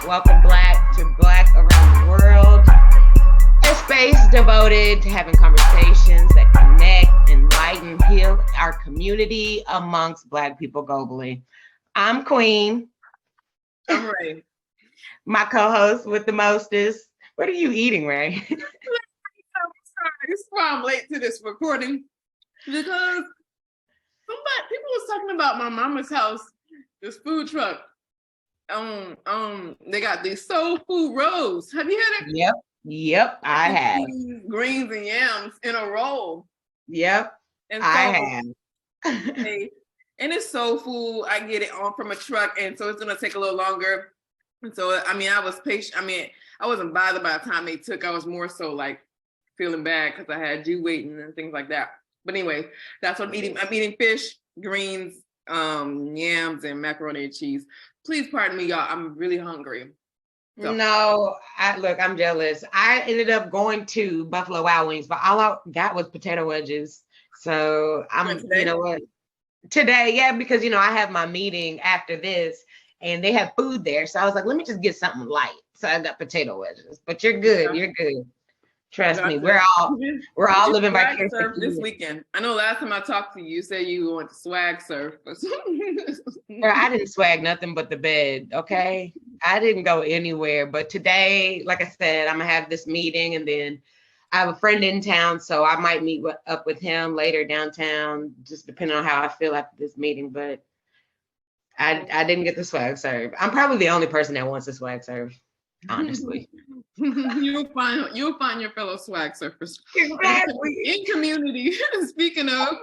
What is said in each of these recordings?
Welcome Black to Black Around the World, a space devoted to having conversations that connect, enlighten, heal our community amongst Black people globally. I'm Queen. I'm Ray. My co-host with the mostest. What are you eating, Ray? I'm sorry. This is why I'm late to this recording, because people was talking about my mama's house, this food truck. They got these soul food rolls. Have you had it? Yep, I have. Greens and yams in a roll. Yep, and I have. And it's soul food. I get it on from a truck, and so it's gonna take a little longer. And so, I was patient. I wasn't bothered by the time they took. I was more so like feeling bad because I had you waiting and things like that. But anyway, that's what I'm eating. I'm eating fish, greens, yams, and macaroni and cheese. Please pardon me, y'all. I'm really hungry. So. No, I'm jealous. I ended up going to Buffalo Wild Wings, but all I got was potato wedges. So you know what? Today, yeah, because I have my meeting after this, and they have food there. So I was like, let me just get something light. So I got potato wedges. But you're good. Yeah. You're good. Trust me, we're all living vicariously this weekend. I know last time I talked to you, you said you went to swag surf. Girl, I didn't swag nothing but the bed, okay? I didn't go anywhere. But today, like I said, I'm gonna have this meeting, and then I have a friend in town, so I might meet up with him later downtown, just depending on how I feel after this meeting. But I didn't get the swag serve. I'm probably the only person that wants the swag serve, honestly. You'll find your fellow swag surfers. Exactly. In community. Speaking of.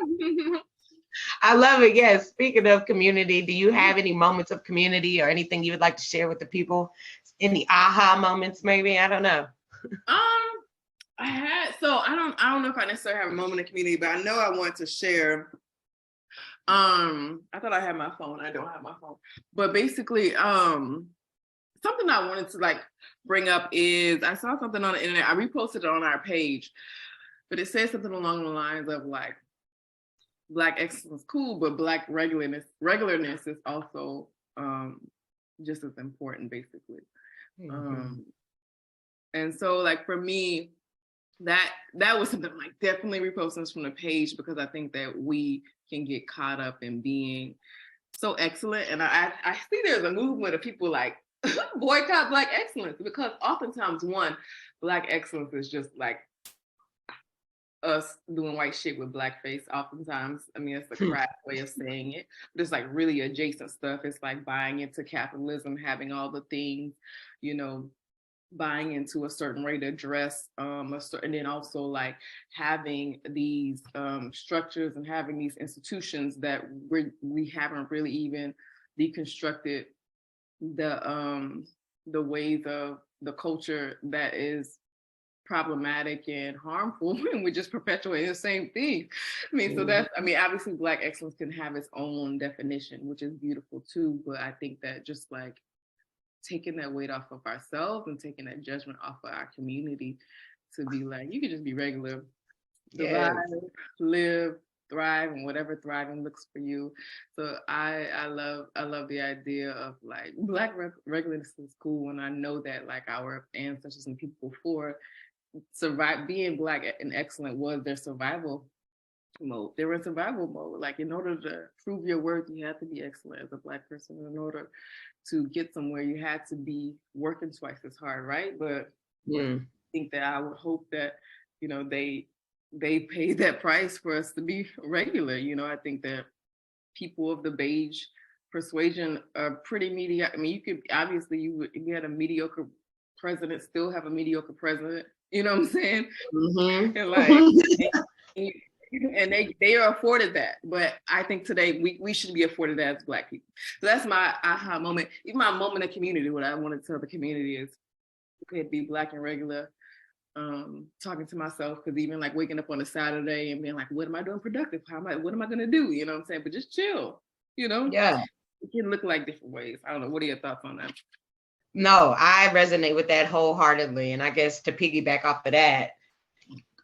I love it. Yes. Speaking of community, do you have any moments of community or anything you would like to share with the people? Any aha moments, maybe? I don't know. I don't know if I necessarily have a moment of community, but I know I want to share. I thought I had my phone. I don't have my phone. But basically, something I wanted to bring up is I saw something on the internet. I reposted it on our page, but it says something along the lines of Black excellence is cool, but Black regularness is also just as important, basically. Mm-hmm. And so for me, that was something definitely reposting this from the page, because I think that we can get caught up in being so excellent. And I see there's a movement of people boycott Black excellence, because oftentimes Black excellence is just us doing white shit with blackface. Oftentimes, it's a crap way of saying it, but it's really adjacent stuff. It's buying into capitalism, having all the things, buying into a certain way to dress, and then also having these structures and having these institutions that we haven't really even deconstructed the ways of the culture that is problematic and harmful, and we're just perpetuating the same thing. So that's, obviously Black excellence can have its own definition, which is beautiful too, but I think that just taking that weight off of ourselves and taking that judgment off of our community to be you can just be regular, survive, live, thrive, and whatever thriving looks for you. So I love the idea of Black regularness is cool, and I know that our ancestors and people before being Black and excellent was their survival mode. They were in survival mode. In order to prove your worth, you have to be excellent as a Black person. In order to get somewhere, you had to be working twice as hard, right? But I think that I would hope that they paid that price for us to be regular. I think that people of the beige persuasion are pretty mediocre. You could obviously if you had a mediocre president, still have a mediocre president. You know what I'm saying? Mm-hmm. And they are afforded that, but I think today we should be afforded that as Black people. So that's my aha moment. Even my moment of community. What I want to tell the community is, okay, be Black and regular. Talking to myself, because even waking up on a Saturday and being what am I doing productive? What am I gonna do? You know what I'm saying? But just chill. Yeah. It can look different ways. I don't know. What are your thoughts on that? No, I resonate with that wholeheartedly, and I guess to piggyback off of that,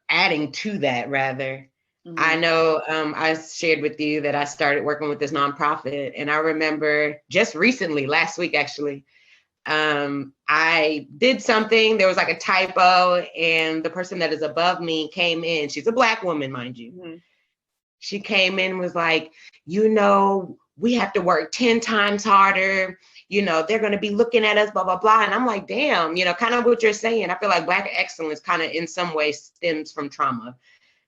adding to that rather. Mm-hmm. I know I shared with you that I started working with this nonprofit, and I remember just recently, last week actually, I did something, there was like a typo, and the person that is above me came in. She's a Black woman, mind you. Mm-hmm. She came in and was like, we have to work 10 times harder. They're going to be looking at us, blah, blah, blah. And I'm like, damn, kind of what you're saying. I feel like Black excellence kind of in some way stems from trauma,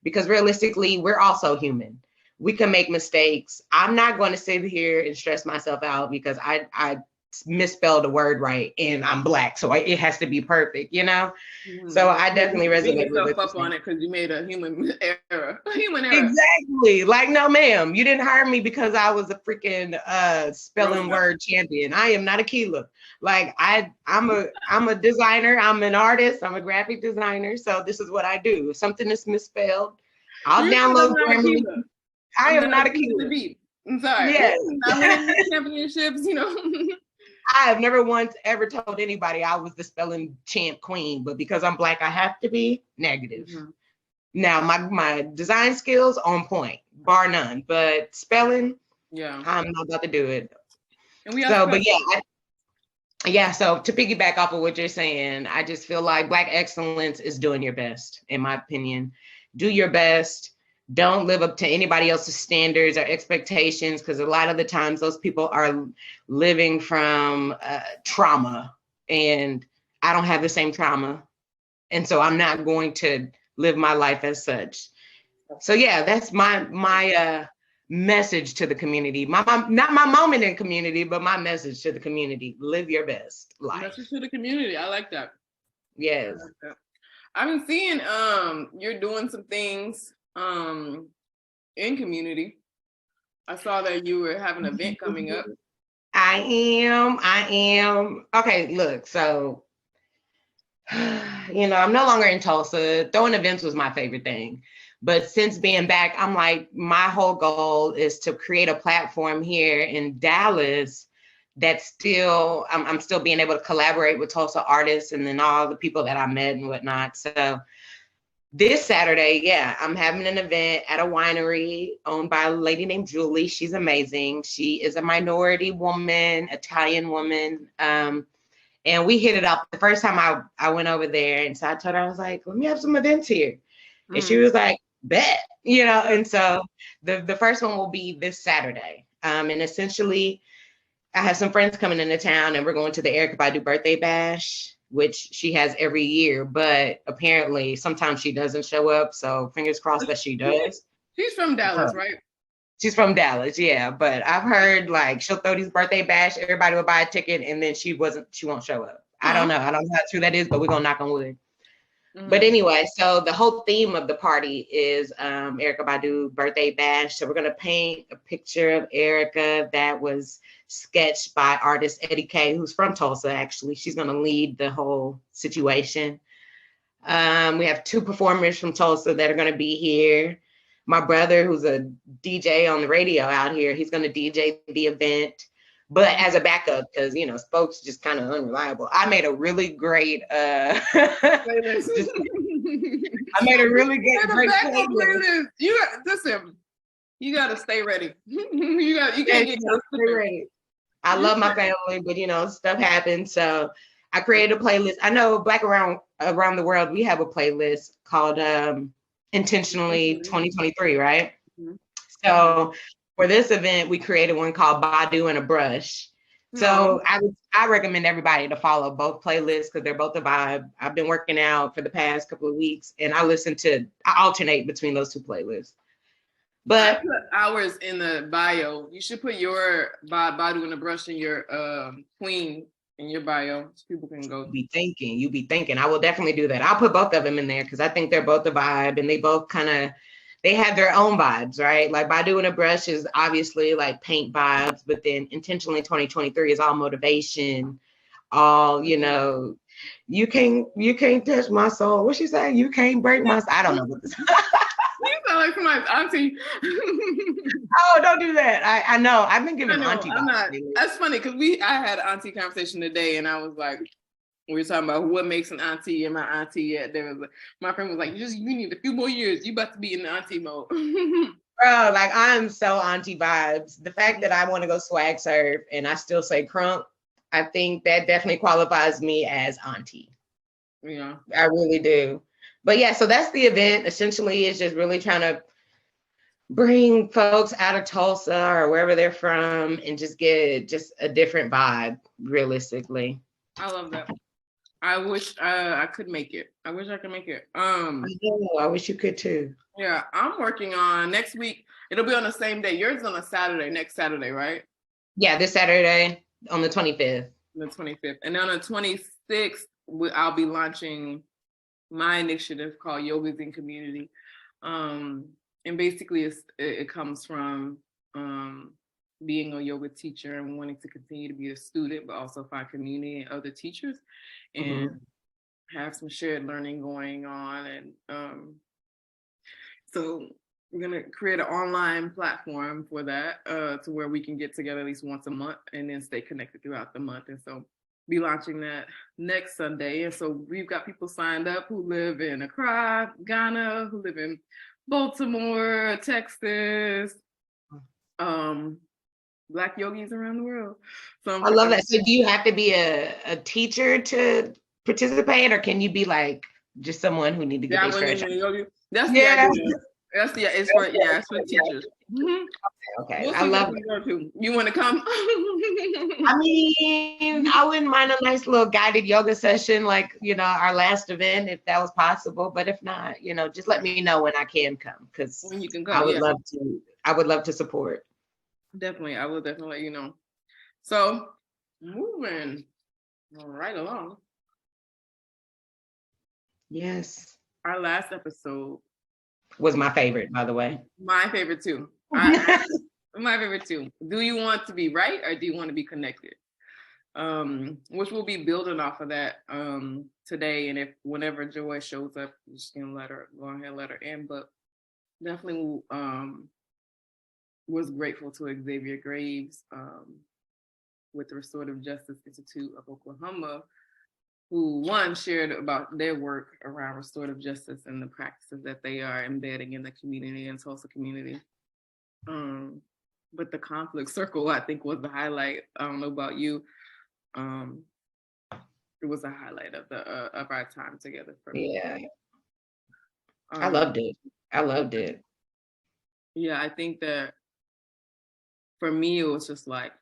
because realistically, we're also human. We can make mistakes. I'm not going to sit here and stress myself out because I misspelled a word right and I'm Black, so it has to be perfect, Mm-hmm. So I definitely resonate with yourself up on it because you made a human error. Exactly. Like, no, ma'am, you didn't hire me because I was a freaking spelling word champion. I am not a Keela. Like, I'm a designer. I'm an artist. I'm a graphic designer. So this is what I do. If something is misspelled, I'll download Grammarly. I am not a Keela. I'm sorry. Yes. I winning championships, I have never once ever told anybody I was the spelling champ queen, but because I'm Black, I have to be negative. Mm-hmm. Now, my design skills on point, bar none, but spelling, I'm not about to do it. And so to piggyback off of what you're saying, I just feel like Black excellence is doing your best, in my opinion. Do your best. Don't live up to anybody else's standards or expectations, because a lot of the times those people are living from trauma, and I don't have the same trauma. And so I'm not going to live my life as such. So yeah, that's my message to the community. Not my moment in community, but my message to the community. Live your best life. Message to the community. I like that. Yes. I like that. I've been seeing you're doing some things in community. I saw that you were having an event coming up. I am. Okay, look, so I'm no longer in Tulsa. Throwing events was my favorite thing. But since being back, I'm like, my whole goal is to create a platform here in Dallas that's still, I'm still being able to collaborate with Tulsa artists and then all the people that I met and whatnot. So this Saturday, I'm having an event at a winery owned by a lady named Julie. She's amazing. She is a minority woman, Italian woman. And we hit it up the first time I went over there. And so I told her, I was like, let me have some events here. And she was like, bet, and so the first one will be this Saturday. And essentially, I have some friends coming into town and we're going to the Erykah Badu birthday bash, which she has every year, but apparently sometimes she doesn't show up. So fingers crossed that she does. She's from Dallas, right? She's from Dallas, yeah. But I've heard like she'll throw these birthday bash, everybody will buy a ticket, and then she won't show up. I don't know how true that is, but we're gonna knock on wood. Mm-hmm. But anyway, so the whole theme of the party is Erykah Badu birthday bash. So we're gonna paint a picture of Erykah that was sketched by artist Eddie K, who's from Tulsa, actually. She's gonna lead the whole situation. We have 2 performers from Tulsa that are gonna be here. My brother, who's a DJ on the radio out here, he's gonna DJ the event, but as a backup, because Spokes just kind of unreliable. I made a really great I made a really great playlist. You gotta stay ready. you can't get stay ready. I love my family, but stuff happens. So I created a playlist. I know Black around the world, we have a playlist called Intentionally 2023, right? Mm-hmm. So for this event, we created one called Badu and a Brush. So I recommend everybody to follow both playlists because they're both a vibe. I've been working out for the past couple of weeks and I alternate between those 2 playlists. But I put ours in the bio. You should put your Badu and a Brush in your Queen in your bio so people can go. You be thinking. I will definitely do that. I'll put both of them in there because I think they're both a vibe and they both they have their own vibes, right? Like Badu and a Brush is obviously like paint vibes, but then Intentionally 2023 is all motivation, all, you can't touch my soul. What she say? You can't break my soul. I don't know what this You sound like somebody's auntie. Oh, don't do that. I know. I've been giving auntie vibes. That's funny because I had an auntie conversation today and I was like, we were talking about what makes an auntie and my auntie. My friend was like, you need a few more years. You about to be in the auntie mode. Bro, like I'm so auntie vibes. The fact that I want to go swag surf and I still say crunk, I think that definitely qualifies me as auntie. Yeah. I really do. But yeah, so that's the event. Essentially, it's just really trying to bring folks out of Tulsa or wherever they're from and just get just a different vibe, realistically. I love that. I wish I could make it. I wish I could make it. I wish you could too. Yeah, I'm working on next week. It'll be on the same day. Yours is on a Saturday, next Saturday, right? Yeah, this Saturday on the 25th. The 25th. And on the 26th, I'll be launching my initiative called Yogas in Community. And basically it comes from being a yoga teacher and wanting to continue to be a student, but also find community and other teachers and have some shared learning going on. And so we're going to create an online platform for that to where we can get together at least once a month and then stay connected throughout the month. And so be launching that next Sunday. And so we've got people signed up who live in Accra, Ghana, who live in Baltimore, Texas, Black yogis around the world. So I love that. So do you have to be a teacher to participate, or can you be like just someone who need to get their stretch? That's the idea. It's for teachers. Mm-hmm. Okay. We'll I love it. You want to come? I mean, I wouldn't mind a nice little guided yoga session, like, our last event, if that was possible. But if not, just let me know when I can come, because when you can come, I would love to support. Definitely. I will definitely let you know. So moving right along. Yes. Our last episode was my favorite, by the way. My favorite too. My favorite too. Do you want to be right or do you want to be connected? Which we'll be building off of that today. And whenever Joi shows up, we're just gonna go ahead and let her in. But definitely was grateful to Xavier Graves with the Restorative Justice Institute of Oklahoma, who shared about their work around restorative justice and the practices that they are embedding in the community and Tulsa community. But the conflict circle, I think, was the highlight. I don't know about you. It was a highlight of our time together for me. Yeah. I loved it. Yeah, I think that for me, it was just like,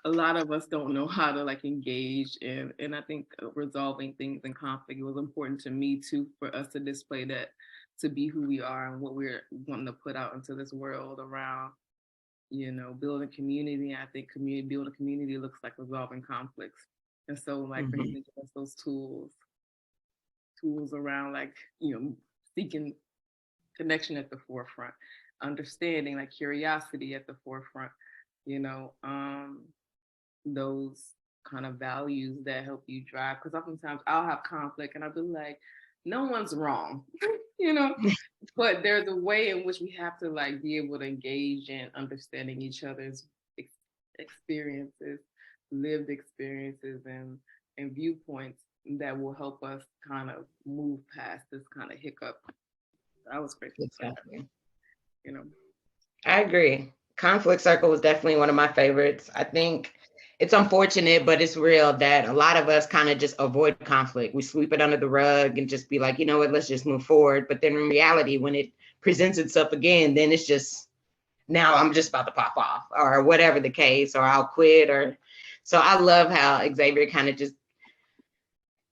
a lot of us don't know how to engage and I think resolving things in conflict. It was important to me too, for us to display that, to be who we are and what we're wanting to put out into this world around, building community. I think building community looks like resolving conflicts. And so for him to give us those tools around seeking connection at the forefront, understanding, curiosity at the forefront, those kind of values that help you drive. Because oftentimes I'll have conflict and I'll be like, no one's wrong, but there's a way in which we have to be able to engage in understanding each other's experiences, lived experiences and viewpoints that will help us kind of move past this kind of hiccup. I was grateful for that, I agree. Conflict circle was definitely one of my favorites. I think it's unfortunate, but it's real that a lot of us kind of just avoid conflict. We sweep it under the rug and just be like, you know what, let's just move forward. But then in reality, when it presents itself again, then it's just, now I'm just about to pop off or whatever the case, or I'll quit. So I love how Xavier kind of just,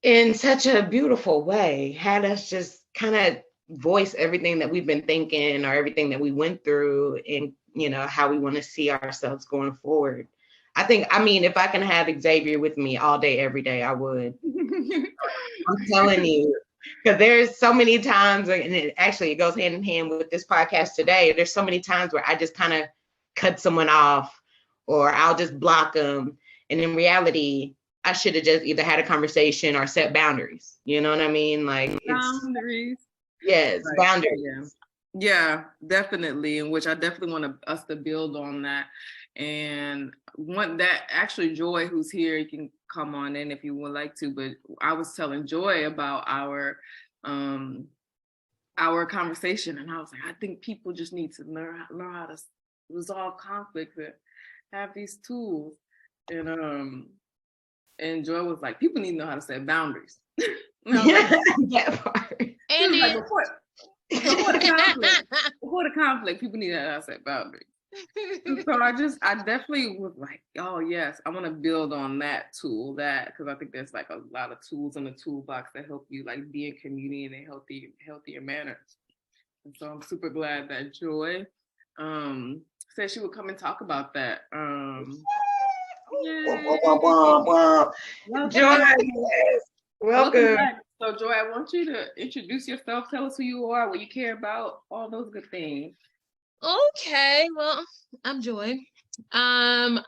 in such a beautiful way, had us just kind of voice everything that we've been thinking or everything that we went through and, how we want to see ourselves going forward. I mean, if I can have Xavier with me all day, every day, I would. I'm telling you, because there's so many times, and it goes hand in hand with this podcast today. There's so many times where I just kind of cut someone off, or I'll just block them. And in reality, I should have just either had a conversation or set boundaries. You know what I mean? Boundaries. Yes, right. Boundaries. Yeah, definitely. In which I definitely want us to build on that. And one that actually Joi, who's here, you can come on in if you would like to, but I was telling Joi about our conversation, and I was like, I think people just need to learn how to resolve conflict. have these tools. And Joy was like, people need to know how to set boundaries. And I was like, that part. And like, before the conflict, people need to know how to set boundaries. So I definitely was like, oh yes, I want to build on that tool, because I think there's like a lot of tools in the toolbox that help you like be in community in a healthier manner. And so I'm super glad that Joy said she would come and talk about that. Joy, welcome. So Joy, I want you to introduce yourself, tell us who you are, what you care about, all those good things. Okay, well, I'm Joi. I'm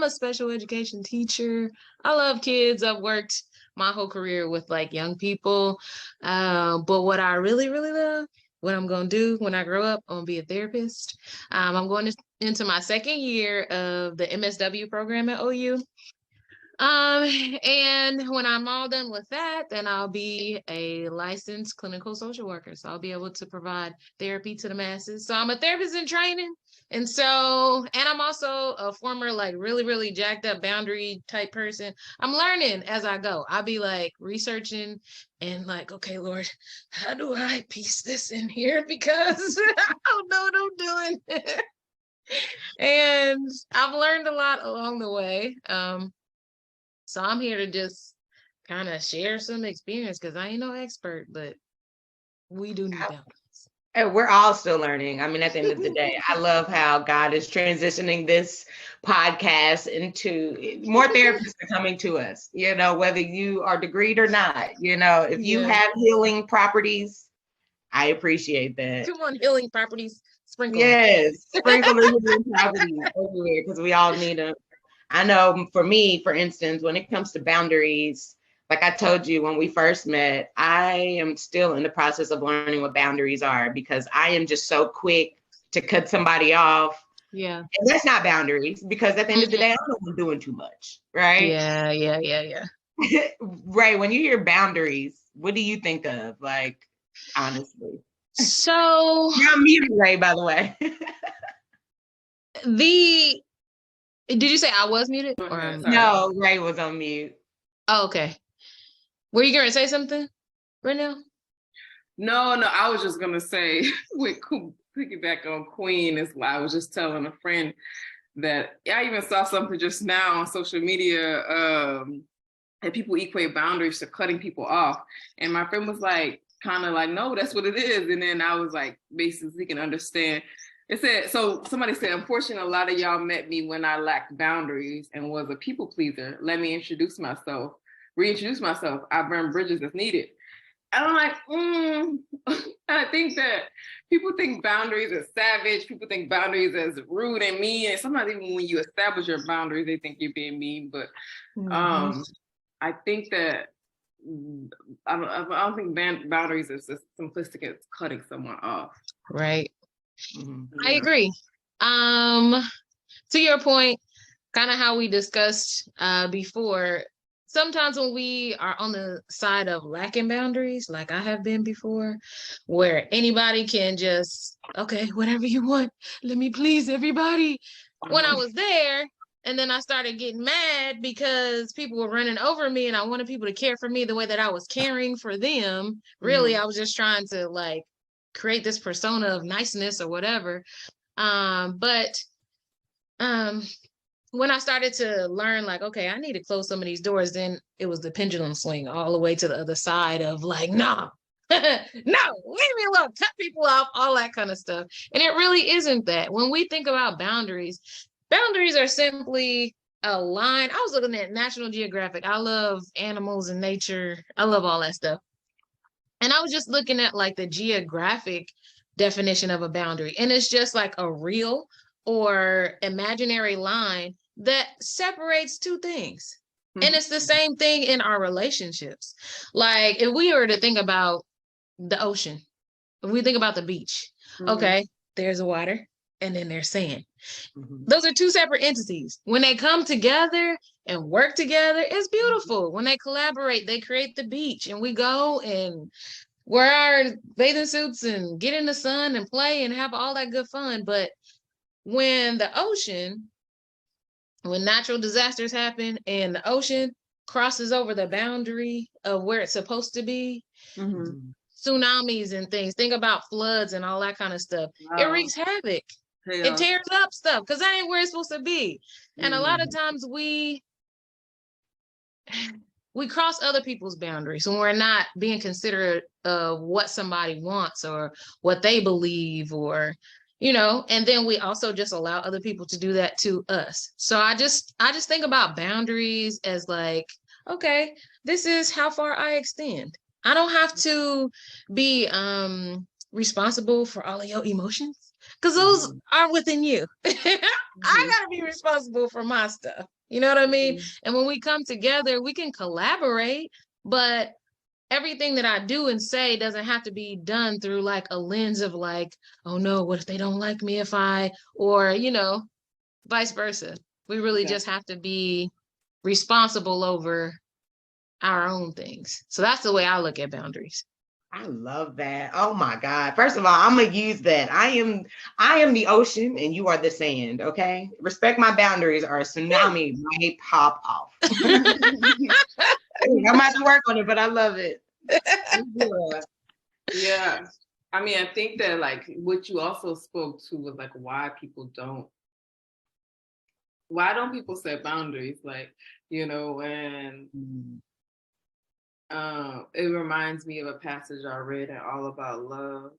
a special education teacher. I love kids. I've worked my whole career with like young people. But what I really, really love, what I'm going to do when I grow up, I'm going to be a therapist. I'm going into my second year of the MSW program at OU. And when I'm all done with that, then I'll be a licensed clinical social worker. So I'll be able to provide therapy to the masses. So I'm a therapist in training. And I'm also a former, like really, really jacked up boundary type person. I'm learning as I go. I'll be like researching and like, okay, Lord, how do I piece this in here? Because I don't know what I'm doing. And I've learned a lot along the way. So I'm here to just kind of share some experience because I ain't no expert, but we do need boundaries. And we're all still learning. I mean, at the end of the day, I love how God is transitioning this podcast into more therapists are coming to us, whether you are degreed or not, if you have healing properties, I appreciate that. Come on, healing properties, sprinkle. Yes, sprinkle the healing properties everywhere because we all need them. I know for me, for instance, when it comes to boundaries, like I told you when we first met, I am still in the process of learning what boundaries are because I am just so quick to cut somebody off. Yeah. And that's not boundaries because at the end of the day, I don't know I'm doing too much, right? Yeah. Ray, when you hear boundaries, what do you think of? Like, honestly. So you're on mute, Ray, by the way. Did you say I was muted? No, Ray was on mute. Oh, okay. Were you gonna say something right now? No, I was just gonna say, piggyback on Queen, is why I was just telling a friend that I even saw something just now on social media that people equate boundaries to cutting people off. And my friend was like, kind of like, no, that's what it is. And then I was like, basically can understand. It said, so somebody said, unfortunately, a lot of y'all met me when I lacked boundaries and was a people pleaser. Let me reintroduce myself. I burn bridges if needed. And I'm like, I think that people think boundaries as savage. People think boundaries as rude and mean. And sometimes even when you establish your boundaries, they think you're being mean. But I think that I don't think boundaries is as simplistic as cutting someone off. Right. I agree. To your point, kind of how we discussed before, sometimes when we are on the side of lacking boundaries, like I have been before, where anybody can just, okay, whatever you want, let me please everybody. When I was there, and then I started getting mad because people were running over me and I wanted people to care for me the way that I was caring for them. Really, I was just trying to like create this persona of niceness or whatever. But when I started to learn, like, okay, I need to close some of these doors, then it was the pendulum swing all the way to the other side of like, no, no, leave me alone, cut people off, all that kind of stuff. And it really isn't that. When we think about boundaries are simply a line. I was looking at National Geographic. I love animals and nature. I love all that stuff. And I was just looking at like the geographic definition of a boundary. And it's just like a real or imaginary line that separates two things. And it's the same thing in our relationships. Like if we were to think about the ocean, if we think about the beach, okay, there's water and then there's sand. Those are two separate entities. When they come together and work together, it's beautiful. When they collaborate, they create the beach and we go and wear our bathing suits and get in the sun and play and have all that good fun. But when natural disasters happen and the ocean crosses over the boundary of where it's supposed to be, tsunamis and things, think about floods and all that kind of stuff. It wreaks havoc. It tears up stuff because that ain't where it's supposed to be. And a lot of times we cross other people's boundaries when we're not being considerate of what somebody wants or what they believe, or and then we also just allow other people to do that to us. So I just think about boundaries as like, okay, this is how far I extend. I don't have to be responsible for all of your emotions because those are within you. I gotta be responsible for my stuff. You know what I mean? And when we come together, we can collaborate, but everything that I do and say doesn't have to be done through like a lens of like, oh no, what if they don't like me or vice versa. We really just have to be responsible over our own things. So that's the way I look at boundaries. I love that. Oh my God. First of all, I'm gonna use that. I am the ocean and you are the sand. Okay. Respect my boundaries or a tsunami might pop off. I might have to work on it, but I love it. Yeah. I mean, I think that like what you also spoke to was like why don't people set boundaries? Like, and it reminds me of a passage I read in All About Love.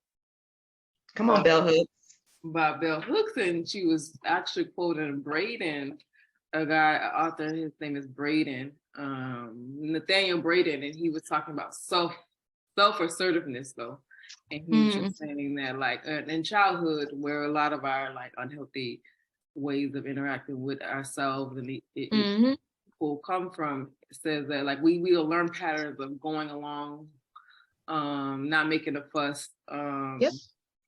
Come on, Bell Hooks. By Bell Hooks, and she was actually quoting Braden, an author, his name is Braden, Nathaniel Braden, and he was talking about self-assertiveness though. And he was just saying that like in childhood, where a lot of our like unhealthy ways of interacting with ourselves and it will come from, says that like we will learn patterns of going along, not making a fuss.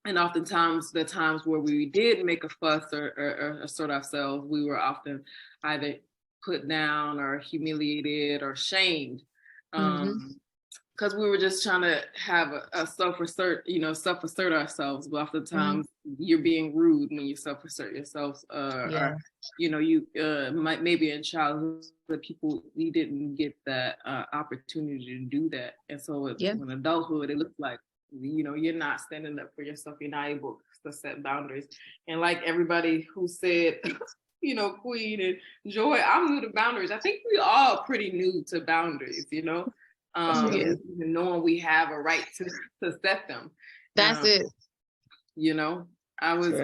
And oftentimes the times where we did make a fuss or assert ourselves, we were often either put down or humiliated or shamed. Because we were just trying to have a self-assert ourselves. But oftentimes you're being rude when you self-assert yourselves. Or, you might maybe in childhood, people, you didn't get that opportunity to do that. And so in adulthood, it looks like, you're not standing up for yourself. You're not able to set boundaries. And like everybody who said, Queen and Joy, I'm new to boundaries. I think we all pretty new to boundaries, knowing we have a right to set them. That's it. I was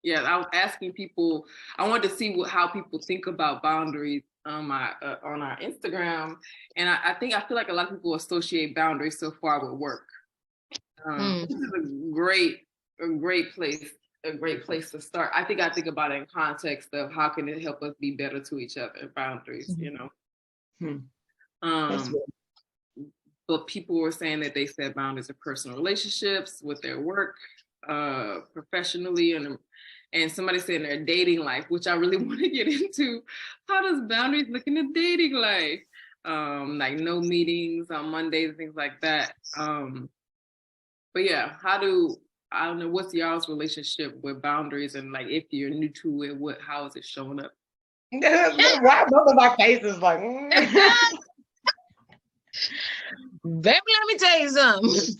I was asking people, I wanted to see how people think about boundaries on our Instagram, and I feel like a lot of people associate boundaries so far with work. This is a great place to start. I think about it in context of how can it help us be better to each other, boundaries, But people were saying that they set boundaries in personal relationships, with their work, professionally, and somebody said in their dating life, which I really want to get into. How does boundaries look in the dating life? Like no meetings on Mondays, things like that. But yeah, I don't know, what's y'all's relationship with boundaries, and like if you're new to it, how is it showing up? Why both of our faces like? Baby, let me tell you something.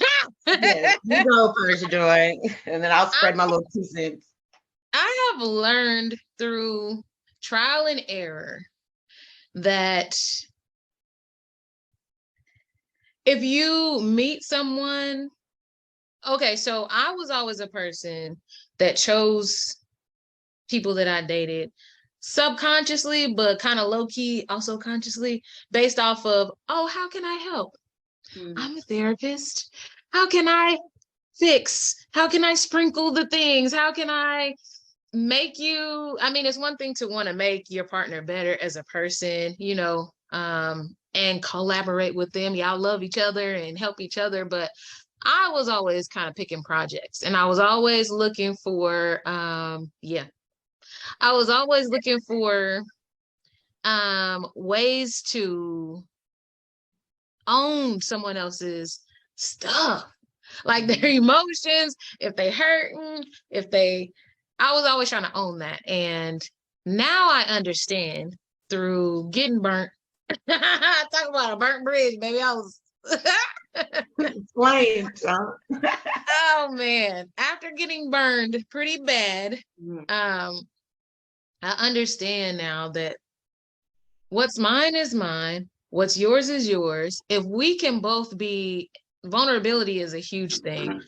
Yes, you go first, Joy, and then I'll spread my little 2 cents. I have learned through trial and error that if you meet someone, okay, so I was always a person that chose people that I dated subconsciously, but kind of low-key, also consciously, based off of, oh, how can I help? I'm a therapist. How can I fix? How can I sprinkle the things? How can I make you? I mean, it's one thing to want to make your partner better as a person, and collaborate with them. Y'all love each other and help each other. But I was always kind of picking projects, and I was always looking for, ways to own someone else's stuff, like their emotions, if they hurting, if they I was always trying to own that. And now I understand through getting burnt. Talk about a burnt bridge, baby. I was Explain, oh man. After getting burned pretty bad, I understand now that what's mine is mine. What's yours is yours. If we can both be, vulnerability is a huge thing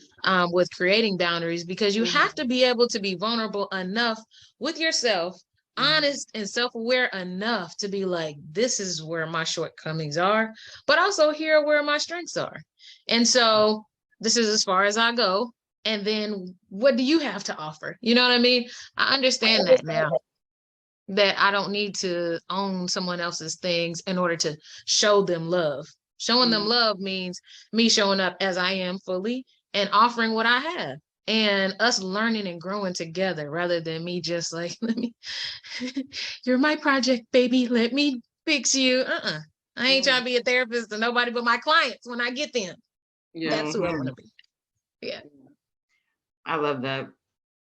with creating boundaries, because you have to be able to be vulnerable enough with yourself, honest and self-aware enough to be like, this is where my shortcomings are, but also here are where my strengths are. And so this is as far as I go. And then what do you have to offer? You know what I mean? I understand that now, that I don't need to own someone else's things in order to show them love. Showing them love means me showing up as I am fully and offering what I have, and us learning and growing together, rather than me just like, let me, you're my project, baby. Let me fix you. I ain't trying to be a therapist to nobody but my clients when I get them. That's who I want to be. Yeah. I love that.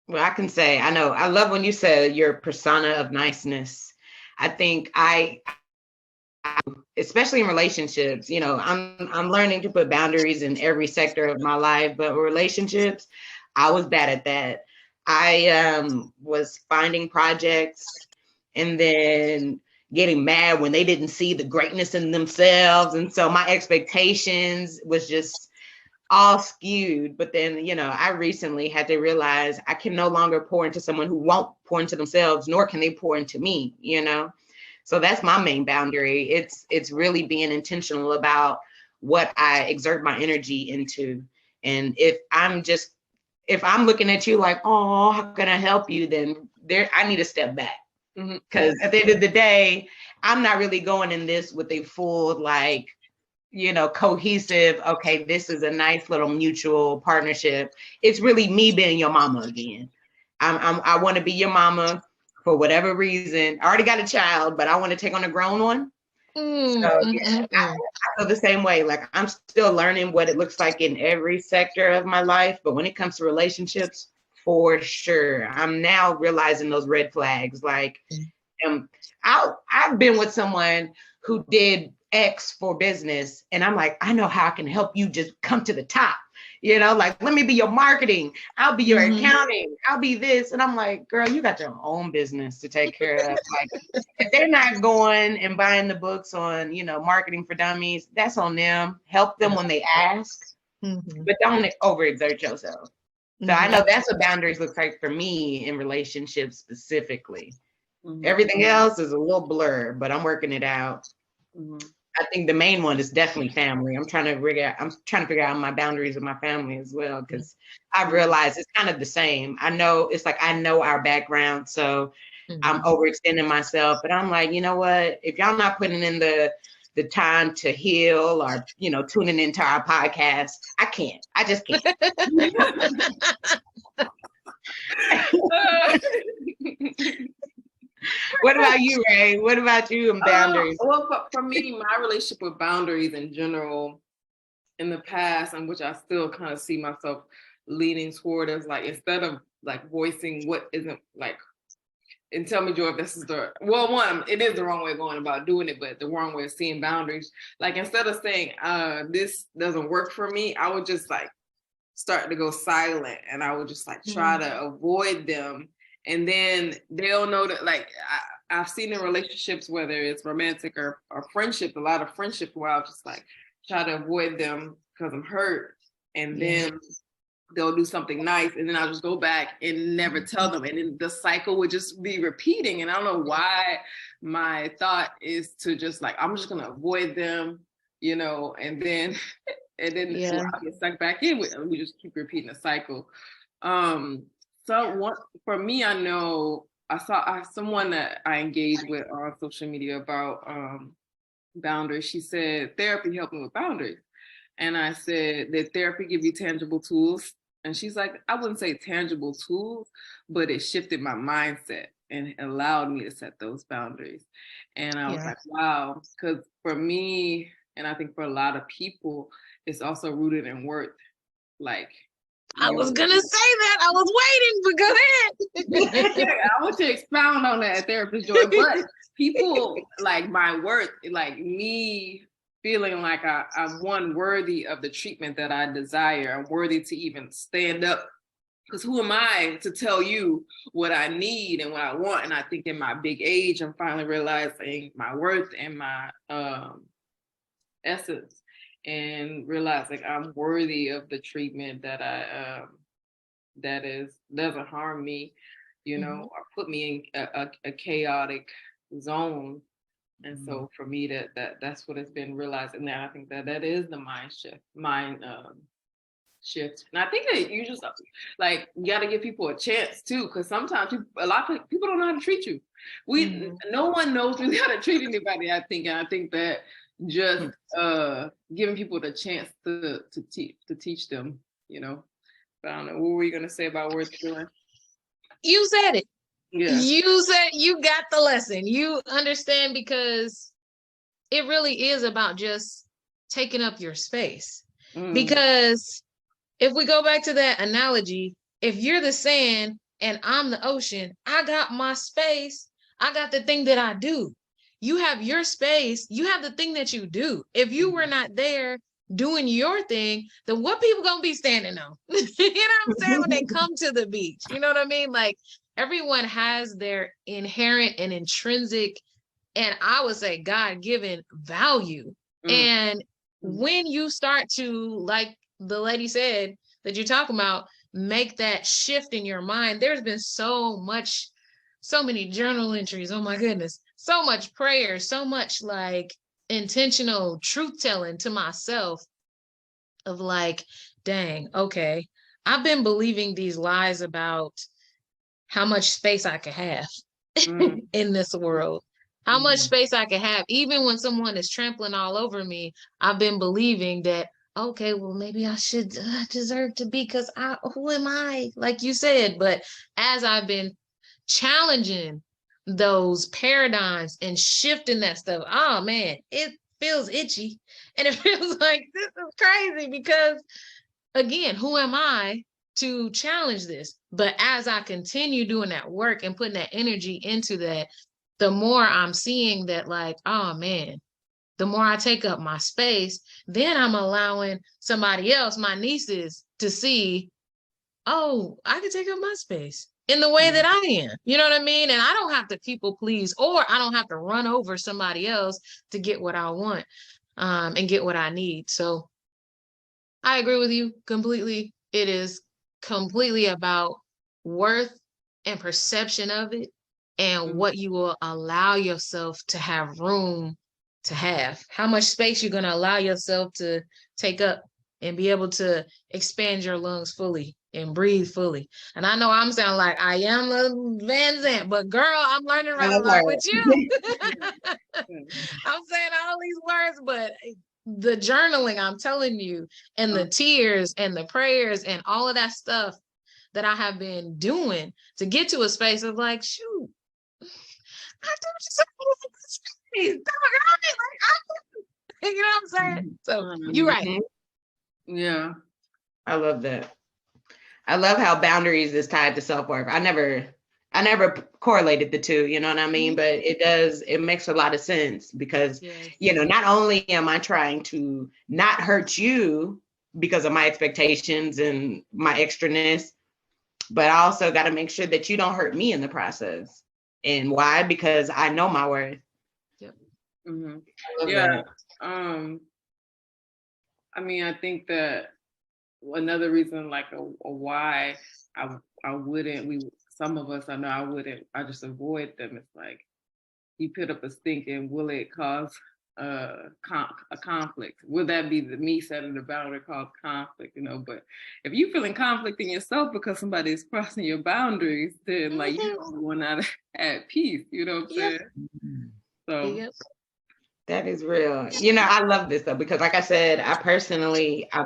Well, I can say, I know, I love when you said your persona of niceness. I think especially in relationships, you know, I'm learning to put boundaries in every sector of my life, but relationships, I was bad at that. I was finding projects and then getting mad when they didn't see the greatness in themselves. And so my expectations was just all skewed. But then, you know, I recently had to realize I can no longer pour into someone who won't pour into themselves, nor can they pour into me, you know? So that's my main boundary. It's really being intentional about what I exert my energy into. And if I'm looking at you like, oh, how can I help you? Then I need to step back. Because at the end of the day, I'm not really going in this with a full, like, you know, cohesive, okay, this is a nice little mutual partnership. It's really me being your mama again. I want to be your mama for whatever reason. I already got a child, but I want to take on a grown one. So yeah, I feel the same way. Like, I'm still learning what it looks like in every sector of my life. But when it comes to relationships, for sure, I'm now realizing those red flags. Like, I've been with someone who did X for business, and I'm like, I know how I can help you just come to the top. You know, like, let me be your marketing. I'll be your accounting. I'll be this. And I'm like, girl, you got your own business to take care of. Like, if they're not going and buying the books on, you know, marketing for dummies, that's on them. Help them when they ask, but don't overexert yourself. So I know that's what boundaries looks like for me in relationships specifically. Everything else is a little blur, but I'm working it out. I think the main one is definitely family. I'm trying to figure out my boundaries with my family as well, because I realize it's kind of the same. I know our background, so I'm overextending myself, but I'm like, you know what? If y'all not putting in the time to heal, or, you know, tuning into our podcast, I just can't. What about you, Ray? What about you and boundaries? Well, for me, my relationship with boundaries in general in the past, and which I still kind of see myself leaning toward, is like, instead of like voicing what isn't like, and tell me, Joy, if this is it is the wrong way of going about doing it, but the wrong way of seeing boundaries. Like, instead of saying, this doesn't work for me, I would just like start to go silent, and I would just like try to avoid them. And then they'll know that, like, I've seen in relationships, whether it's romantic or friendship, a lot of friendship where I'll just like try to avoid them because I'm hurt. And then they'll do something nice, and then I'll just go back and never tell them. And then the cycle would just be repeating. And I don't know why my thought is to just like, I'm just going to avoid them, you know, and then I get stuck back in with them. We just keep repeating the cycle. So for me, I know I have someone that I engage with on social media about boundaries. She said, therapy helped me with boundaries. And I said, did therapy give you tangible tools? And she's like, I wouldn't say tangible tools, but it shifted my mindset and allowed me to set those boundaries. And I was like, wow, because for me, and I think for a lot of people, it's also rooted in worth. Like, I was gonna say that. I was waiting, but go ahead. I want to expound on that, therapist Joy. But people like my worth, like me feeling like I'm one worthy of the treatment that I desire. I'm worthy to even stand up. Because who am I to tell you what I need and what I want? And I think in my big age, I'm finally realizing my worth and my essence, and realizing I'm worthy of the treatment that doesn't harm me, or put me in a chaotic zone. And so for me, that's what has been realizing. And I think that is the mind shift. And I think that you just like, you got to give people a chance too, because sometimes a lot of people don't know how to treat you. No one knows really how to treat anybody, I think. And I think that just giving people the chance to teach them, But I don't know, what were you gonna say about worth doing? You said it. Yeah. You said, you got the lesson. You understand, because it really is about just taking up your space. Because if we go back to that analogy, if you're the sand and I'm the ocean, I got my space. I got the thing that I do. You have your space. You have the thing that you do. If you were not there doing your thing, then what people gonna be standing on? You know what I'm saying? When they come to the beach, you know what I mean? Like, everyone has their inherent and intrinsic, and I would say God-given value. And when you start to, like the lady said that you're talking about, make that shift in your mind, there's been so many journal entries, oh my goodness, so much prayer, so much like intentional truth telling to myself of like, dang, okay, I've been believing these lies about how much space I could have in this world, how much space I could have. Even when someone is trampling all over me, I've been believing that, okay, well, maybe I deserve to be, because who am I? Like you said. But as I've been challenging those paradigms and shifting that stuff, oh man, it feels itchy. And it feels like, this is crazy, because again, who am I to challenge this? But as I continue doing that work and putting that energy into that, the more I'm seeing that, like, oh man, the more I take up my space, then I'm allowing somebody else, my nieces, to see, oh, I can take up my space in the way that I am. You know what I mean? And I don't have to people please, or I don't have to run over somebody else to get what I want and get what I need. So I agree with you completely. It is completely about worth and perception of it, and what you will allow yourself to have room to have. How much space you're going to allow yourself to take up and be able to expand your lungs fully and breathe fully. And I know I'm sounding like I am a Van Zant, but girl, I'm learning right along with you. I'm saying all these words, but the journaling, I'm telling you, and the tears and the prayers and all of that stuff that I have been doing to get to a space of like, shoot, I do you know what I'm saying? So you're right. Yeah. I love that. I love how boundaries is tied to self-worth. I never correlated the two, you know what I mean? But it makes a lot of sense, because, not only am I trying to not hurt you because of my expectations and my extraness, but I also got to make sure that you don't hurt me in the process. And why? Because I know my worth. Yep. Yeah. I mean, I think that another reason, like why I wouldn't, some of us, I know I wouldn't, I just avoid them. It's like, you put up a stink, and will it cause a conflict? Will that be me setting the boundary called conflict? But if you feeling conflict in yourself because somebody is crossing your boundaries, then like you're going out at peace. You know what I'm saying? So. That is real. I love this though, because like I said, I've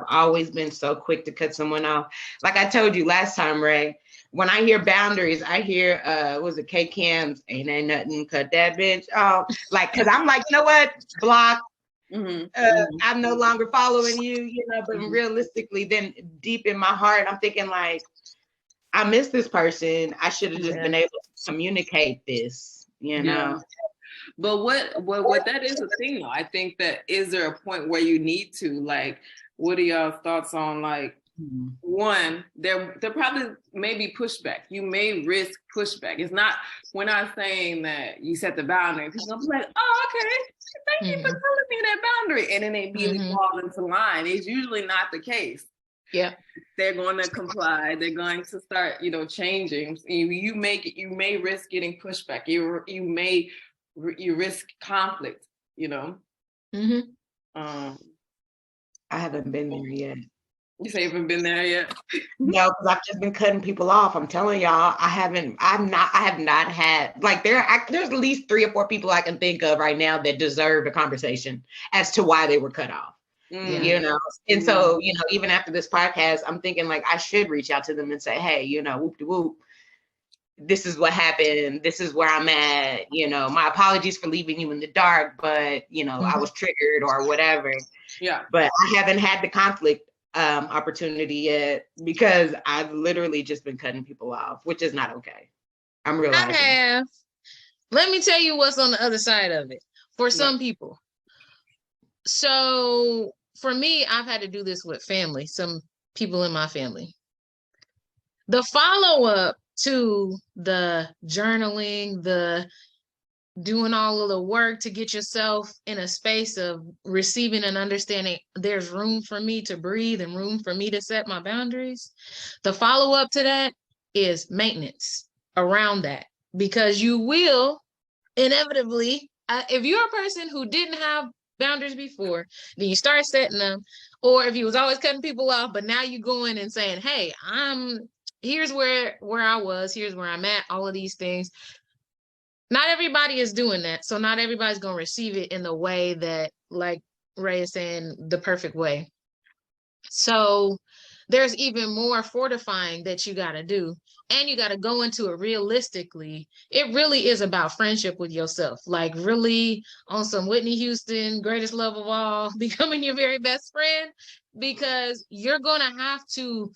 always been so quick to cut someone off. Like I told you last time, Ray, when I hear boundaries, I hear, was it K-Cam's, ain't nothing, cut that bitch off. Like, cause I'm like, you know what? Block, I'm no longer following you, but realistically, then deep in my heart, I'm thinking like, I miss this person. I should have just been able to communicate this, But what that is a thing though. I think that, is there a point where you need to, like, what are y'all thoughts on, like, one, there probably may be pushback. You may risk pushback. It's not, we're not saying that you set the boundary. People gonna be like, oh, okay, thank you for telling me that boundary. And then they immediately fall into line. It's usually not the case. Yeah. They're going to comply. They're going to start, changing. You may risk getting pushback. You risk conflict, I haven't been there yet. You say you haven't been there yet? No, because I've just been cutting people off. I'm telling y'all, I have not had, like, there's at least 3 or 4 people I can think of right now that deserve a conversation as to why they were cut off. And so, even after this podcast, I'm thinking like I should reach out to them and say, hey, whoop de whoop, this is what happened, this is where I'm at, my apologies for leaving you in the dark, but I was triggered or whatever. But I haven't had the conflict opportunity yet because I've literally just been cutting people off, which is not okay. I'm realizing. I have. Let me tell you what's on the other side of it for some people. So for me, I've had to do this with family, some people in my family. The follow-up to the journaling, the doing all of the work to get yourself in a space of receiving and understanding there's room for me to breathe and room for me to set my boundaries. The follow-up to that is maintenance around that, because you will inevitably, if you're a person who didn't have boundaries before, then you start setting them, or if you was always cutting people off, but now you go in and saying, hey, here's where I was, here's where I'm at, all of these things. Not everybody is doing that. So not everybody's going to receive it in the way that, like Ray is saying, the perfect way. So there's even more fortifying that you got to do. And you got to go into it realistically. It really is about friendship with yourself. Like really on some Whitney Houston, greatest love of all, becoming your very best friend, because you're going to have to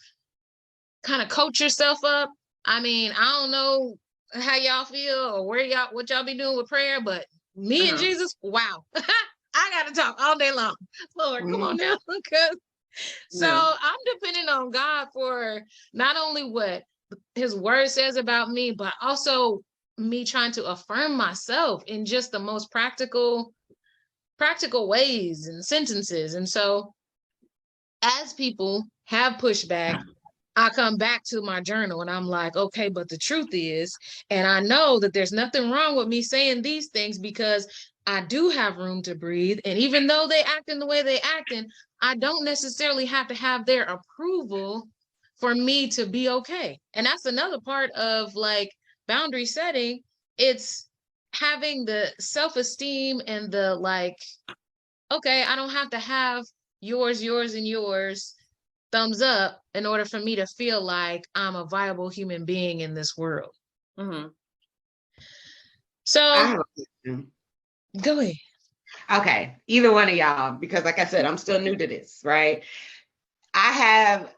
kind of coach yourself up. I mean, I don't know how y'all feel or what y'all be doing with prayer, but me and Jesus, wow. I gotta talk all day long. Lord, come on now. So I'm depending on God for not only what his word says about me, but also me trying to affirm myself in just the most practical ways and sentences. And so as people have pushback, I come back to my journal and I'm like, okay, but the truth is, and I know that there's nothing wrong with me saying these things because I do have room to breathe. And even though they acting the way they acting, I don't necessarily have to have their approval for me to be okay. And that's another part of like boundary setting. It's having the self-esteem and the like, okay, I don't have to have yours, and yours thumbs up in order for me to feel like I'm a viable human being in this world. So go ahead. Okay, either one of y'all, because like I said, I'm still new to this, right? I'm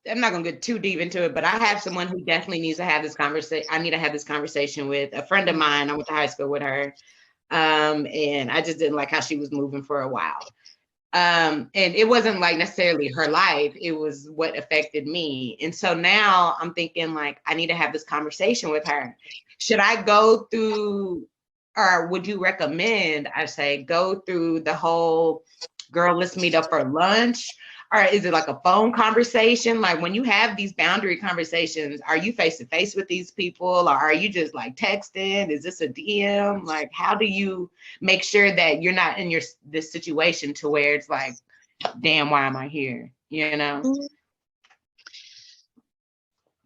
not gonna get too deep into it, but I have someone who definitely needs to have this conversation. I need to have this conversation with a friend of mine. I went to high school with her. And I just didn't like how she was moving for a while. And it wasn't like necessarily her life, it was what affected me. And so now I'm thinking like, I need to have this conversation with her. Should I go through, or would you recommend I say go through the whole girl, let's meet up for lunch? Or is it like a phone conversation? Like when you have these boundary conversations, are you face to face with these people, or are you just like texting? Is this a DM? Like, how do you make sure that you're not in this situation to where it's like, damn, why am I here? I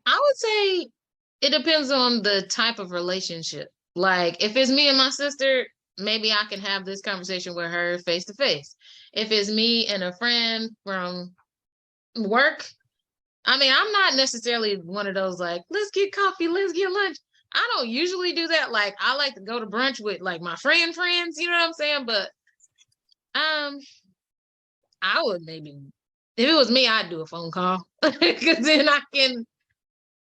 would say it depends on the type of relationship. Like if it's me and my sister, maybe I can have this conversation with her face to face. If it's me and a friend from work, I mean, I'm not necessarily one of those like, let's get coffee, let's get lunch. I don't usually do that. Like I like to go to brunch with like my friends, you know what I'm saying? But I would maybe, if it was me, I'd do a phone call because then I can,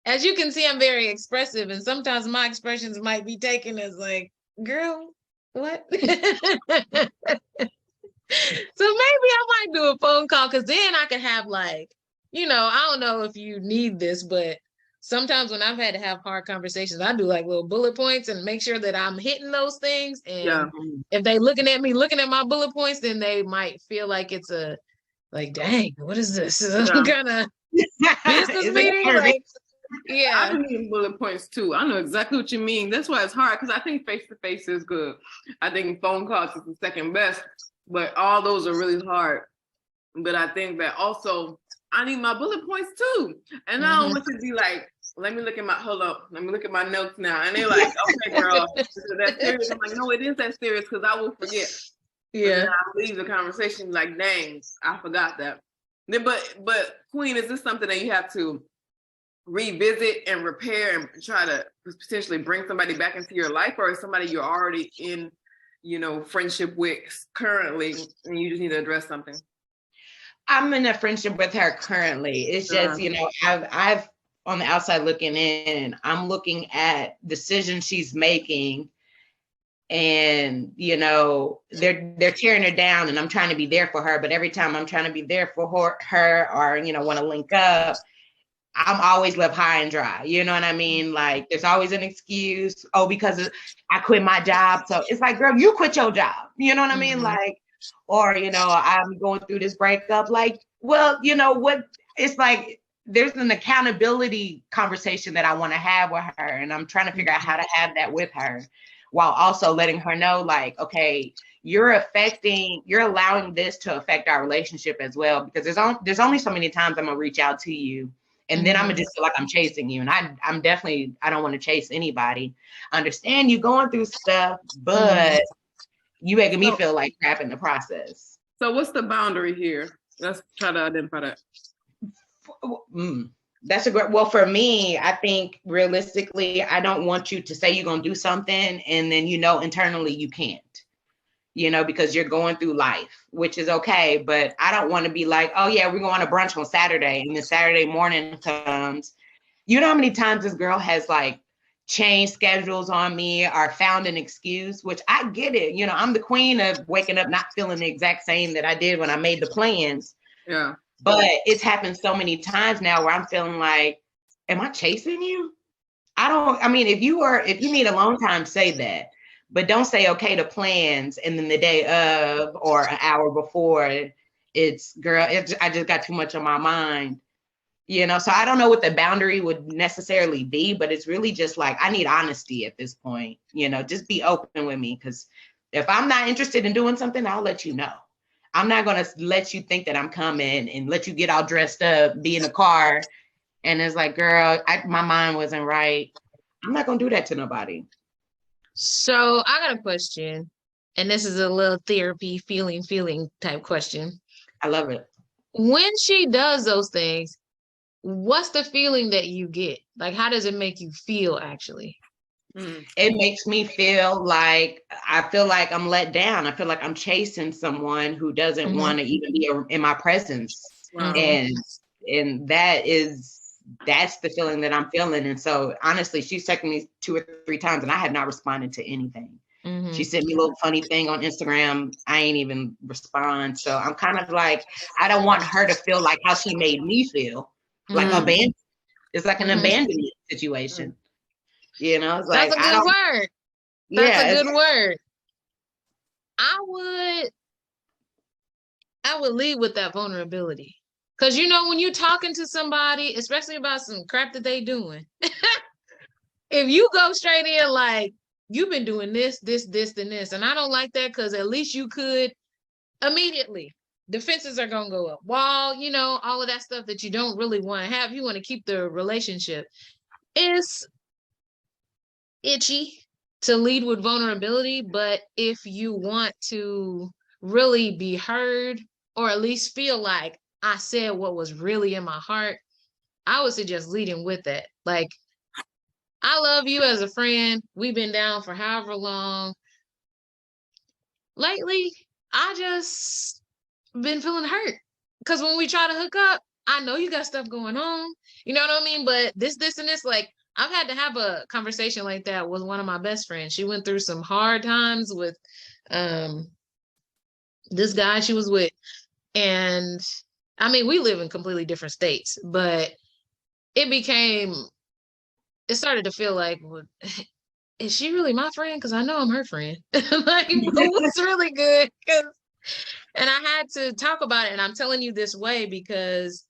as you can see, I'm very expressive, and sometimes my expressions might be taken as like, girl, what? So maybe I might do a phone call because then I can have like, I don't know if you need this, but sometimes when I've had to have hard conversations, I do like little bullet points and make sure that I'm hitting those things. And if they looking at me, looking at my bullet points, then they might feel like it's a, like, dang, what is this? Some kind of business meeting? Like, yeah. I've been needing bullet points too. I know exactly what you mean. That's why it's hard, because I think face-to-face is good. I think phone calls is the second best, but all those are really hard. But I think that also I need my bullet points too. And I don't want to be like, let me look at my notes now. And they're like, okay, girl, is that serious? I'm like, no, it is that serious, because I will forget. Yeah. I leave the conversation like, dang, I forgot that. But Queen, is this something that you have to revisit and repair and try to potentially bring somebody back into your life, or is somebody you're already in, friendship with currently, and you just need to address something? I'm in a friendship with her currently. It's just, I've on the outside looking in, I'm looking at decisions she's making, and they're tearing her down, and I'm trying to be there for her. But every time I'm trying to be there for her, or want to link up, I'm always left high and dry. You know what I mean? Like, there's always an excuse. Oh, because I quit my job. So it's like, girl, you quit your job. You know what I mean? Like, or, I'm going through this breakup. Like, well, what? It's like, there's an accountability conversation that I want to have with her. And I'm trying to figure out how to have that with her, while also letting her know, like, okay, you're allowing this to affect our relationship as well. Because there's only so many times I'm going to reach out to you, and then I'm gonna just feel like I'm chasing you. And I'm definitely, I don't want to chase anybody. I understand you going through stuff, but you making me feel like crap in the process. So what's the boundary here? Let's try to identify that. That's a great, well, for me, I think realistically, I don't want you to say you're gonna do something and then internally you can't. Because you're going through life, which is okay. But I don't want to be like, oh yeah, we're going to brunch on Saturday, and then Saturday morning comes. You know how many times this girl has like changed schedules on me or found an excuse, which I get it. I'm the queen of waking up not feeling the exact same that I did when I made the plans. Yeah. But it's happened so many times now where I'm feeling like, am I chasing you? If you need alone time, say that. But don't say okay to plans and then the day of or an hour before, it's, girl, I just got too much on my mind. So I don't know what the boundary would necessarily be, but it's really just like, I need honesty at this point. Just be open with me, because if I'm not interested in doing something, I'll let you know. I'm not going to let you think that I'm coming and let you get all dressed up, be in the car, and it's like, girl, my mind wasn't right. I'm not going to do that to nobody. So I got a question, and this is a little therapy feeling type question. I love it. When she does those things, what's the feeling that you get? Like, how does it make you feel actually? It makes me feel like I'm let down. I feel like I'm chasing someone who doesn't want to even be in my presence. Wow. And that's the feeling that I'm feeling. And so honestly, she's texted me 2 or 3 times and I have not responded to anything. She sent me a little funny thing on Instagram. I ain't even respond. So I'm kind of like, I don't want her to feel like how she made me feel, like abandoned. It's like an abandonment situation. It's like, that's a good word. That's a good word. I would lead with that vulnerability. Because, when you're talking to somebody, especially about some crap that they doing, if you go straight in like, you've been doing this, and this, and I don't like that, because at least you could immediately, defenses are going to go up. While, all of that stuff that you don't really want to have, you want to keep the relationship. It's itchy to lead with vulnerability, but if you want to really be heard, or at least feel like I said what was really in my heart, I would suggest leading with that. Like, I love you as a friend. We've been down for however long. Lately, I just been feeling hurt. Because when we try to hook up, I know you got stuff going on. You know what I mean? But this, and this, like, I've had to have a conversation like that with one of my best friends. She went through some hard times with this guy she was with. And I mean, we live in completely different states, but it started to feel like, well, is she really my friend? Because I know I'm her friend. Like, what's really good? And I had to talk about it. And I'm telling you this way because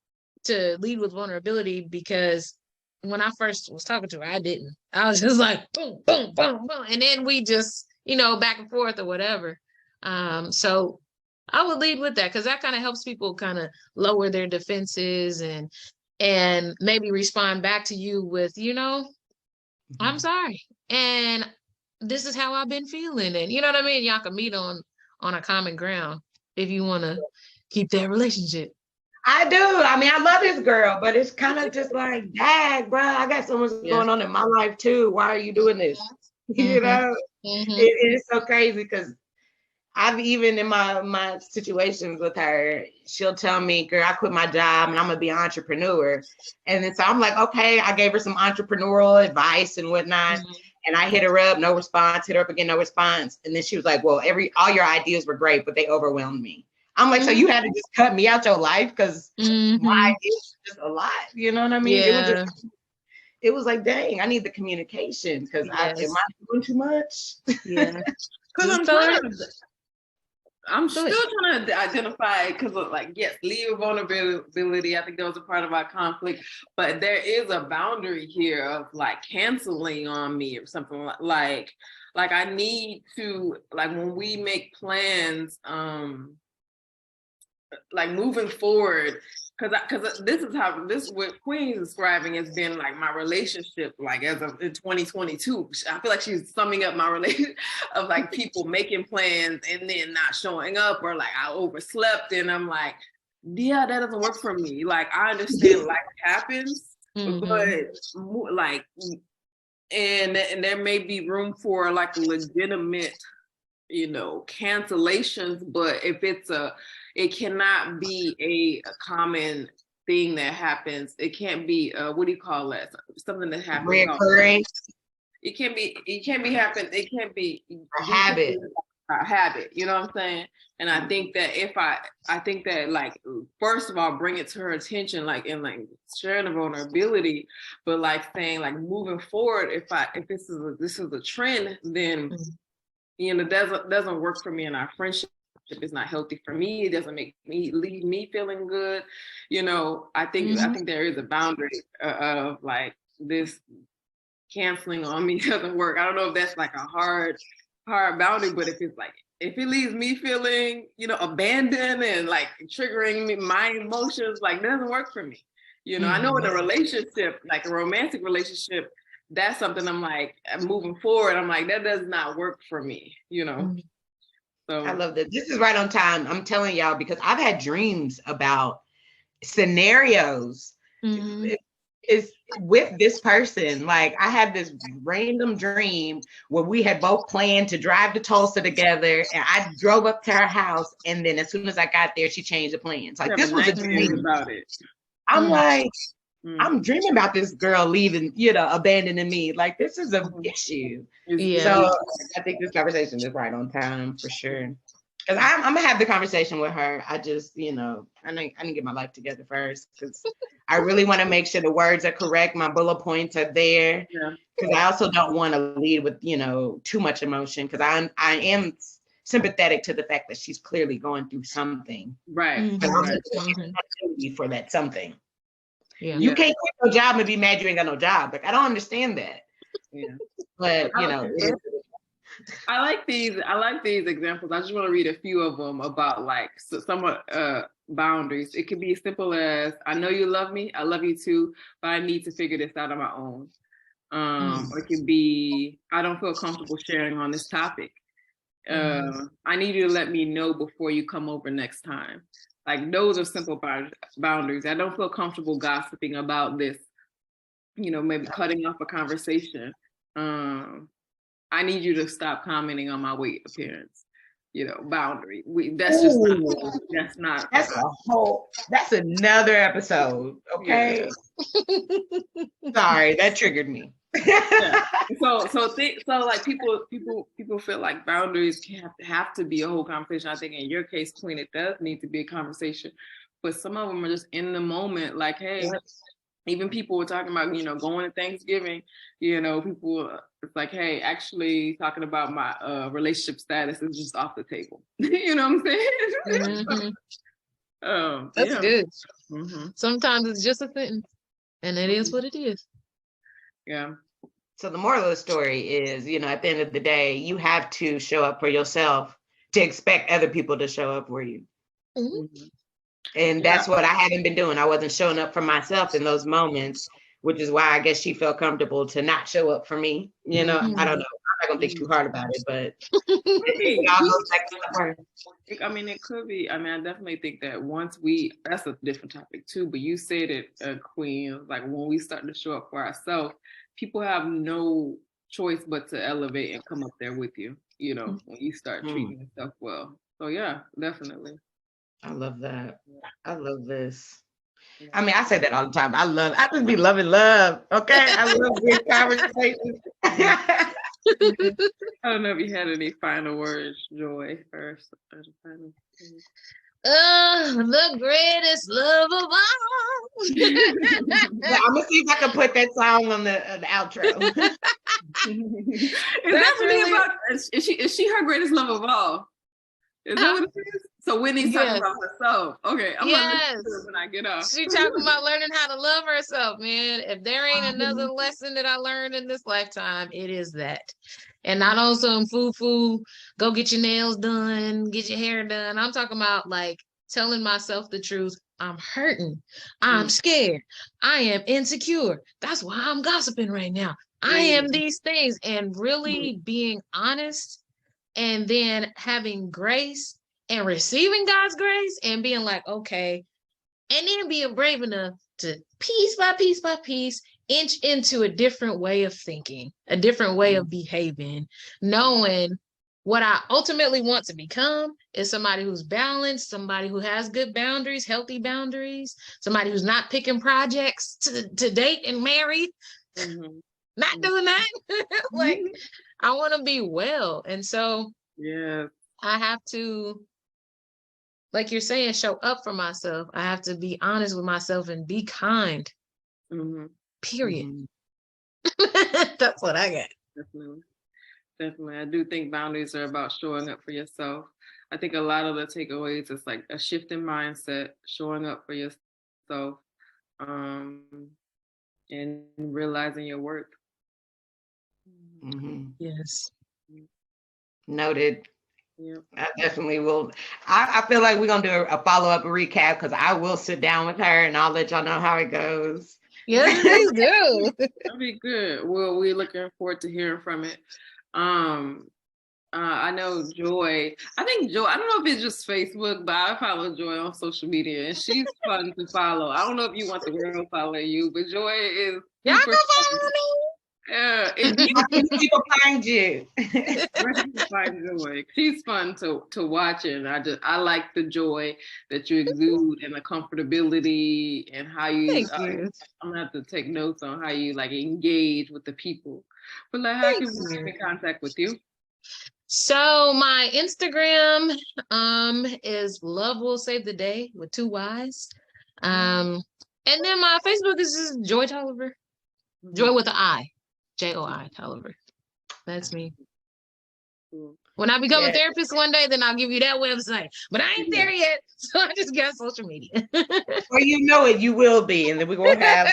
to lead with vulnerability, because when I first was talking to her, I didn't. I was just like, boom, boom, boom, boom. And then we just, back and forth or whatever. So I would lead with that because that kind of helps people kind of lower their defenses and maybe respond back to you with, I'm sorry. And this is how I've been feeling. And you know what I mean? Y'all can meet on a common ground if you want to keep that relationship. I do. I mean, I love this girl, but it's kind of just like, dang, bro, I got so much going on in my life too. Why are you doing this? You know, it is so crazy because I've even in my situations with her, she'll tell me, girl, I quit my job and I'm gonna be an entrepreneur. And then so I'm like, okay, I gave her some entrepreneurial advice and whatnot. And I hit her up, no response, hit her up again, no response. And then she was like, well, all your ideas were great, but they overwhelmed me. I'm like, so you had to just cut me out your life because my ideas were just a lot. You know what I mean? Yeah. It was like, dang, I need the communication because am I doing too much? Yeah. Because I'm still trying to identify, because like, yes, leave vulnerability. I think that was a part of our conflict, but there is a boundary here of like canceling on me or something like I need to, like when we make plans, like moving forward, because this is what Queen's describing as being like my relationship, like as of in 2022. I feel like she's summing up my relationship of like people making plans and then not showing up, or like I overslept and I'm like, yeah, that doesn't work for me. Like I understand life happens, but like, and there may be room for like legitimate, cancellations, but if it cannot be a common thing that happens. It can't be what do you call that? Something that happens. Reoccurring. It can't be happen. It can't be a habit. A habit. You know what I'm saying? And I think that I think that like, first of all, bring it to her attention, like in like sharing the vulnerability, but like saying like moving forward, if this is a trend, then doesn't work for me in our friendship. It's not healthy for me. It doesn't leave me feeling good. I think there is a boundary of like this canceling on me doesn't work. I don't know if that's like a hard boundary, but if it leaves me feeling, abandoned and like triggering my emotions, like that doesn't work for me. I know in a relationship, like a romantic relationship, that's something I'm like, moving forward, I'm like, that does not work for me, So I love that. This is right on time. I'm telling y'all, because I've had dreams about scenarios is with this person. Like I had this random dream where we had both planned to drive to Tulsa together, and I drove up to her house, and then as soon as I got there, she changed the plans. Like this was a dream about it. I'm like, I'm dreaming about this girl leaving, abandoning me. Like this is an issue. Yeah. So I think this conversation is right on time for sure. Because I'm gonna have the conversation with her. I just, I need to get my life together first because I really want to make sure the words are correct. My bullet points are there. Because I also don't want to lead with, too much emotion. Because I am sympathetic to the fact that she's clearly going through something. Right. For that something. Yeah. You can't quit your job and be mad you ain't got no job. Like I don't understand that. Yeah. But I like these examples. I just want to read a few of them about like somewhat boundaries. It could be as simple as, I know you love me, I love you too, but I need to figure this out on my own. Or it could be, I don't feel comfortable sharing on this topic. I need you to let me know before you come over next time. Like those are simple boundaries. I don't feel comfortable gossiping about this, maybe cutting off a conversation. I need you to stop commenting on my weight appearance. boundary. That's just not that's another episode. Okay. Yeah. Sorry, that triggered me. Yeah. So like people feel like boundaries have to be a whole conversation. I think in your case, Queen, it does need to be a conversation, but some of them are just in the moment, like, hey, even people were talking about, going to Thanksgiving, people, it's like, hey, actually talking about my relationship status is just off the table. You know what I'm saying? Mm-hmm. That's good. Mm-hmm. Sometimes it's just a sentence, and it is what it is. Yeah. So the moral of the story is, at the end of the day, you have to show up for yourself to expect other people to show up for you. Mm-hmm. And that's what I haven't been doing. I wasn't showing up for myself in those moments, which is why I guess she felt comfortable to not show up for me. Mm-hmm. I don't know. I'm not gonna think too hard about it, but I mean, it could be. I mean, I definitely think that that's a different topic too, but you said it, Queen, like when we start to show up for ourselves, people have no choice but to elevate and come up there with you, when you start treating yourself well. So yeah, definitely. I love that. I love this. I mean, I say that all the time. I just be loving love. Okay. I love good conversations. I don't know if you had any final words, Joy, first. The greatest love of all. Yeah, I'm gonna see if I can put that song on the outro. Is she her greatest love of all? Is that what it is? So Whitney's talking about herself. Okay, I'm gonna listen to it when I get off. She's talking about learning how to love herself, man. If there ain't another lesson that I learned in this lifetime, it is that. And not on some foo-foo, go get your nails done, get your hair done. I'm talking about like telling myself the truth. I'm hurting. I'm scared. I am insecure. That's why I'm gossiping right now. I am these things. And really being honest, and then having grace and receiving God's grace and being like, okay, and then being brave enough to piece by piece by piece inch into a different way of thinking, a different way of behaving, knowing what I ultimately want to become is somebody who's balanced, somebody who has good boundaries, healthy boundaries, somebody who's not picking projects to date and marry, not doing that. Like, I want to be well. And so I have to, like you're saying, show up for myself. I have to be honest with myself and be kind. Period. That's what I got. Definitely. I do think boundaries are about showing up for yourself. I think a lot of the takeaways is like a shift in mindset, showing up for yourself, and realizing your worth. Yes. Noted. Yeah, I definitely will. I feel like we're gonna do a follow-up recap because I will sit down with her and I'll let y'all know how it goes. Yes, please do. That'd be good. Well, we're looking forward to hearing from it. I know Joy. I think Joy, I don't know if it's just Facebook, but I follow Joy on social media and she's fun to follow. I don't know if you want the world following you, but Joy is y'all go follow me. Yeah, people find you. Where do you find Joy? She's fun to watch, and I like the joy that you exude and the comfortability and how you. I'm gonna have to take notes on how you like engage with the people. But like, how can we get in contact with you? So my Instagram is Love Will Save the Day with 2 Y's. And then my Facebook is just Joi Toliver. Joy with an I. Joi Toliver. That's me. When I become a therapist one day, then I'll give you that website. But I ain't there yet, so I just got social media. Well, you know it, you will be. And then we're going to have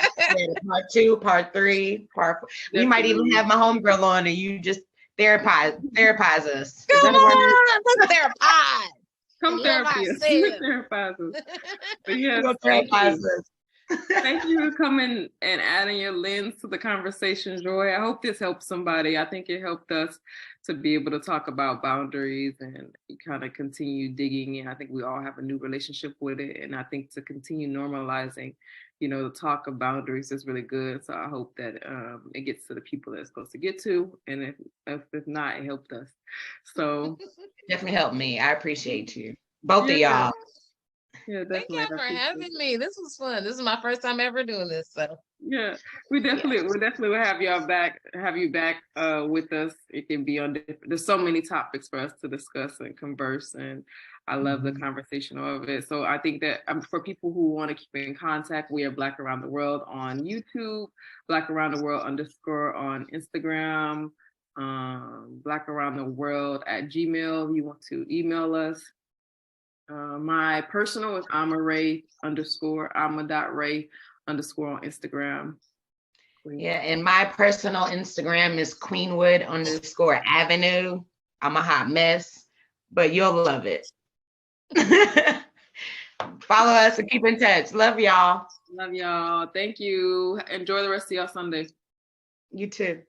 part 2, part 3, part 4. We might even have my homegirl on and you just therapize us. Come on, let's therapize. Come therapize us. But yes, therapize us. Thank you for coming and adding your lens to the conversation, Joy. I hope this helps somebody. I think it helped us to be able to talk about boundaries and kind of continue digging in. I think we all have a new relationship with it. And I think to continue normalizing, the talk of boundaries is really good. So I hope that it gets to the people that it's supposed to get to. And if not, it helped us. So Definitely helped me. I appreciate you. Both of y'all. Yeah, Thank definitely. y'all for having me. This was fun. This is my first time ever doing this. So yeah, we definitely will have y'all back, with us. It can be on there's so many topics for us to discuss and converse, and I love the conversation of it. So I think that for people who want to keep in contact, we are Black Around the World on YouTube, Black Around the World _ on Instagram, Black Around the World at Gmail. If you want to email us. My personal is Ama_Ray_, Ama.Ray_ on Instagram. Yeah, and my personal Instagram is Queenwood_Avenue. I'm a hot mess, but you'll love it. Follow us and keep in touch. Love y'all. Love y'all. Thank you. Enjoy the rest of your Sunday. You too.